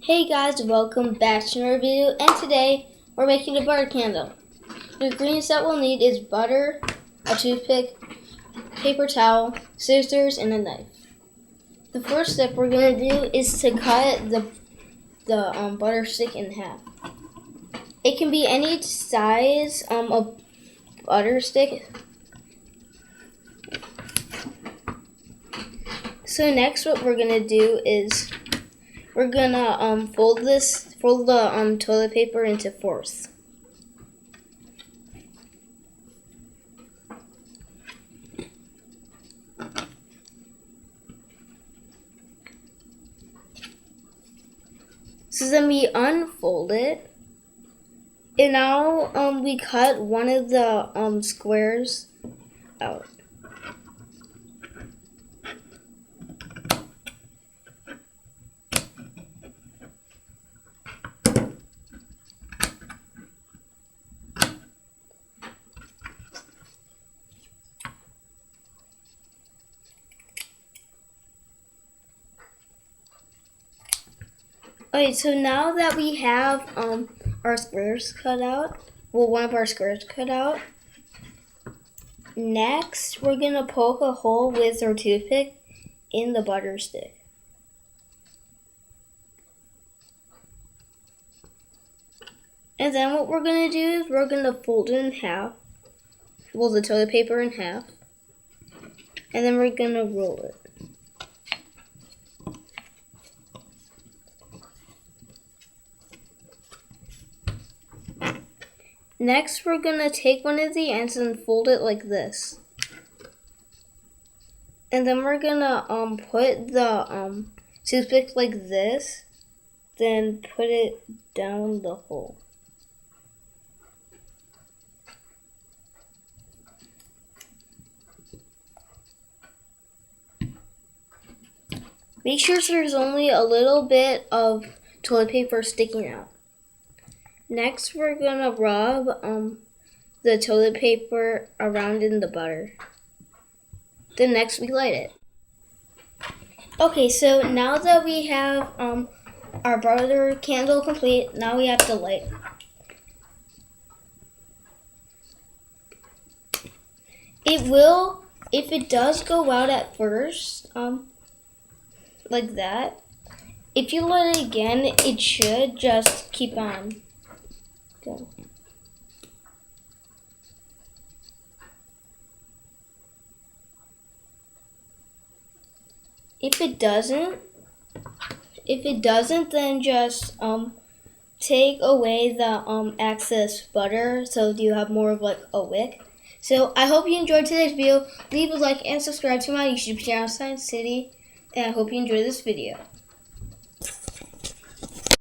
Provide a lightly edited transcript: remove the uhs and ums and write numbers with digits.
Hey guys, welcome back to another video, and today we're making a butter candle. The ingredients that we'll need is butter, a toothpick, paper towel, scissors, and a knife. The first step we're going to do is to cut the butter stick in half. It can be any size of butter stick. So next what we're going to do is we're gonna fold the toilet paper into fourths. So then we unfold it, and now we cut one of the squares out. Okay, so now that we have our squares cut out, one of our squares cut out, next we're gonna poke a hole with our toothpick in the butter stick. And then what we're gonna do is we're gonna fold it in half, fold the toilet paper in half, and then we're gonna roll it. Next, we're going to take one of the ends and fold it like this. And then we're going to put the toothpick like this, then put it down the hole. Make sure there's only a little bit of toilet paper sticking out. Next, we're gonna rub the toilet paper around in the butter. Then next, we light it. Okay, so now that we have our butter candle complete, now we have to light. It will, if it does go out at first, like that. If you light it again, it should just keep on. Go. If it doesn't, then just take away the excess butter so you have more of like a wick. So I hope you enjoyed today's video. Leave a like and subscribe to my YouTube channel, Science City, and I hope you enjoyed this video.